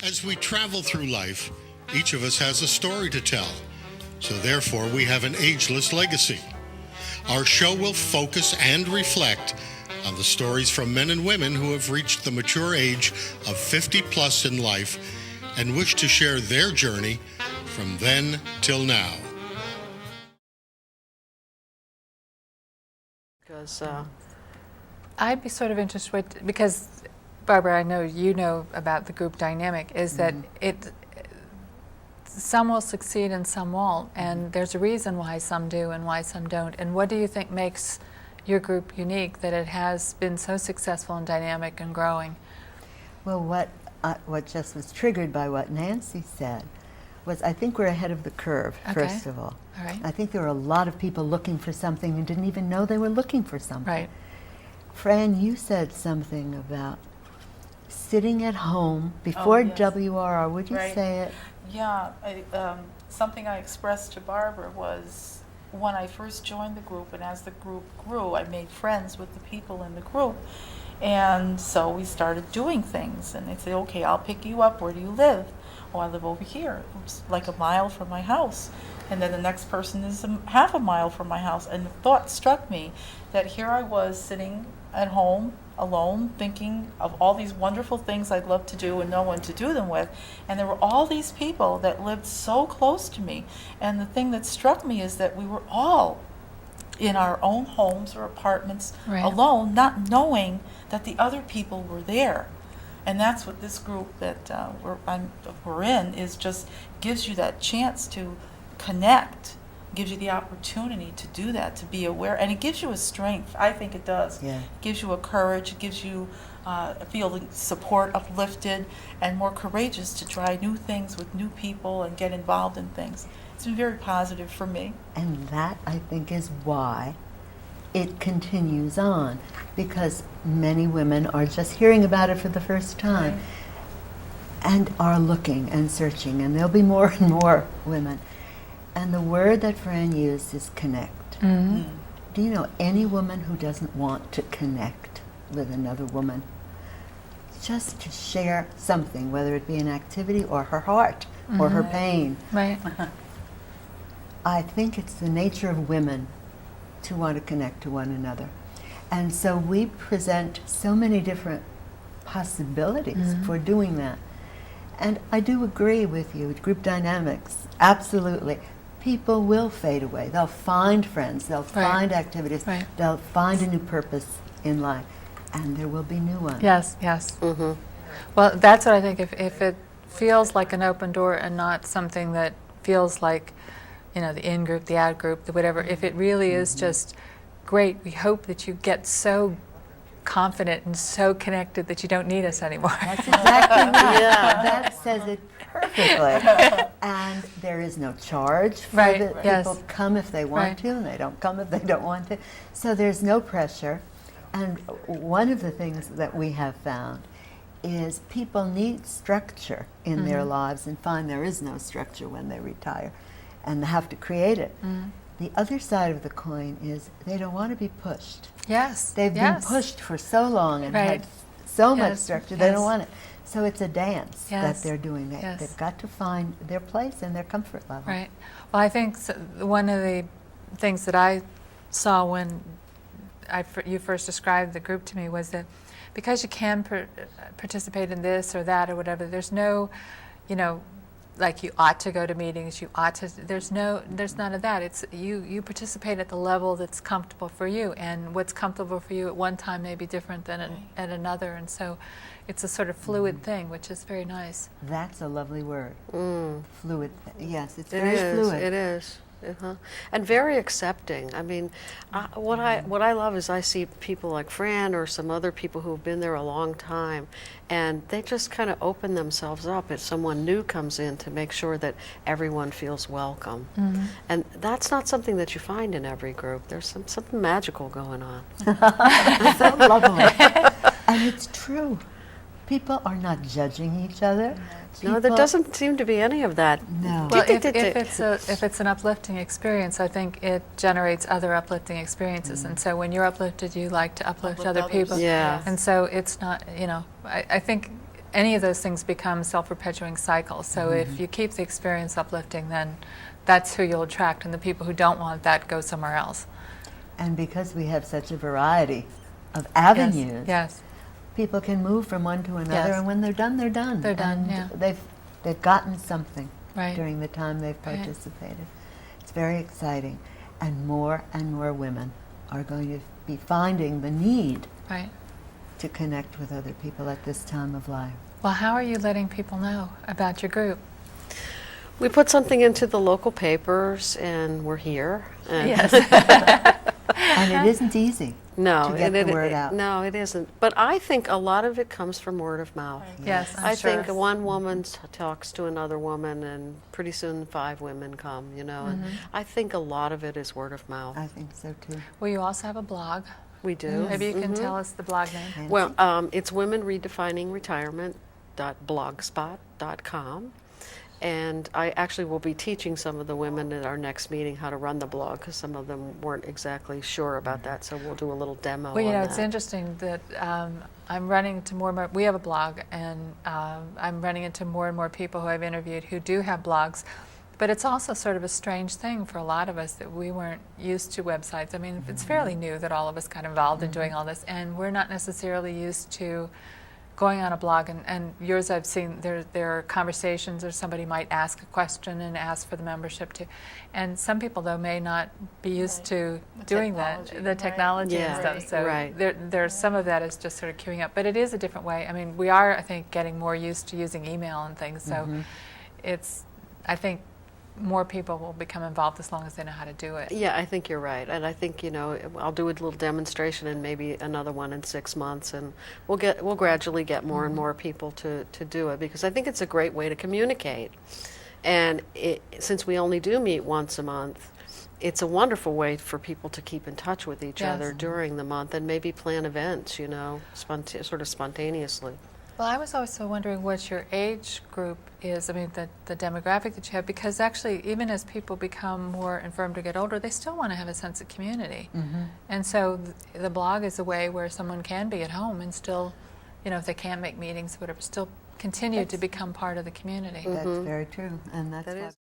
As we travel through life, each of us has a story to tell. So therefore, we have an ageless legacy. Our show will focus and reflect on the stories from men and women who have reached the mature age of 50 plus in life and wish to share their journey from then till now. Because I'd be sort of interested, because Barbara, I know you know about the group dynamic, is that some will succeed and some won't, and there's a reason why some do and why some don't. And what do you think makes your group unique, that it has been so successful and dynamic and growing? Well, what just was triggered by what Nancy said was, I think we're ahead of the curve, first of all. All right. I think there were a lot of people looking for something and didn't even know they were looking for something. Right. Fran, you said something about sitting at home before yes. WRR. Would you Right. say it? Yeah, something I expressed to Barbara was when I first joined the group, and as the group grew, I made friends with the people in the group. And so we started doing things, and they say, okay, I'll pick you up. Where do you live? Oh, I live over here. It's like a mile from my house. And then the next person is half a mile from my house. And the thought struck me that here I was sitting at home alone, thinking of all these wonderful things I'd love to do and no one to do them with. And there were all these people that lived so close to me. And the thing that struck me is that we were all in our own homes or apartments Right. alone, not knowing that the other people were there. And that's what this group that we're in is, just gives you that chance to connect, gives you the opportunity to do that, to be aware, and it gives you a strength. I think it does. Yeah. It gives you a courage. It gives you a feeling support, uplifted, and more courageous to try new things with new people and get involved in things. It's been very positive for me. And that, I think, is why it continues on, because many women are just hearing about it for the first time and are looking and searching, and there'll be more and more women. And the word that Fran used is connect. Mm-hmm. Do you know any woman who doesn't want to connect with another woman? Just to share something, whether it be an activity or her heart or her pain. Right. I think it's the nature of women to want to connect to one another. And so we present so many different possibilities for doing that. And I do agree with you, group dynamics, absolutely. People will fade away. They'll find friends, they'll find activities, Right. they'll find a new purpose in life, and there will be new ones. Yes, yes. Well, that's what I think. If it feels like an open door and not something that feels like, you know, the in group, the out group, the whatever, if it really is just great, we hope that you get so confident and so connected that you don't need us anymore. That's exactly right. That says it perfectly. And there is no charge for Right, the yes. people come if they want Right. to, and they don't come if they don't want to. So there's no pressure. And one of the things that we have found is people need structure in their lives and find there is no structure when they retire and they have to create it. The other side of the coin is they don't want to be pushed. Yes. They've been pushed for so long and Right. had so much Yes, structure, they yes. don't want it. So it's a dance Yes, that they're doing. yes. They've got to find their place and their comfort level. Right. Well, I think one of the things that I saw when you first described the group to me was that because you can participate in this or that or whatever, there's no, you know, like you ought to go to meetings, you ought to, there's none of that. It's you participate at the level that's comfortable for you, and what's comfortable for you at one time may be different than at another, and so it's a sort of fluid thing, which is very nice. That's a lovely word. Fluid. Yes, it's it very is. fluid. It is. And very accepting. I mean, what I love is I see people like Fran or some other people who have been there a long time, and they just kind of open themselves up if someone new comes in to make sure that everyone feels welcome. And that's not something that you find in every group. There's something magical going on. It's so lovely. And it's true. People are not judging each other. No, there doesn't seem to be any of that. No. Well, if it's an uplifting experience, I think it generates other uplifting experiences. And so when you're uplifted, you like to uplift other people. Yeah. And so it's not, you know, I think any of those things become self-perpetuating cycles. So if you keep the experience uplifting, then that's who you'll attract, and the people who don't want that go somewhere else. And because we have such a variety of avenues, Yes. people can move from one to another, Yes. and when they're done, they're done. They're done, And yeah. they've gotten something Right. during the time they've Right. participated. It's very exciting, and more women are going to be finding the need Right. to connect with other people at this time of life. Well, how are you letting people know about your group? We put something into the local papers, and we're here. And Yes. And it isn't easy No, to get and the word out. No, it isn't. But I think a lot of it comes from word of mouth. Right. Yes, I'm I sure. think one woman talks to another woman, and pretty soon 5 women come, you know. And I think a lot of it is word of mouth. I think so too. Well, you also have a blog. We do. Maybe you can tell us the blog name. Nancy? Well, it's Women Redefining Retirement.blogspot.com. And I actually will be teaching some of the women at our next meeting how to run the blog, because some of them weren't exactly sure about that. So we'll do a little demo. Well, you on know, that. it's interesting that I'm running into more and more. We have a blog, and I'm running into more and more people who I've interviewed who do have blogs. But it's also sort of a strange thing for a lot of us that we weren't used to websites. I mean, it's fairly new that all of us got involved in doing all this, and we're not necessarily used to going on a blog. And yours, I've seen there are conversations, or somebody might ask a question and ask for the membership to. And some people, though, may not be used Right. to The doing technology, that, the right. technology and Yeah, stuff. So right. there's some of that is just sort of queuing up. But it is a different way. I mean, we are, I think, getting more used to using email and things. So it's, I think, more people will become involved as long as they know how to do it. Yeah, I think you're right. And I think, you know, I'll do a little demonstration and maybe another one in 6 months, and we'll gradually get more and more people to do it, because I think it's a great way to communicate. And since we only do meet once a month, it's a wonderful way for people to keep in touch with each Yes. other during the month, and maybe plan events, you know, sort of spontaneously. Well, I was also wondering what your age group is, I mean, the demographic that you have, because actually, even as people become more infirm to get older, they still want to have a sense of community. And so the blog is a way where someone can be at home and still, you know, if they can't make meetings, whatever, still continue to become part of the community. That's very true, and that's That why is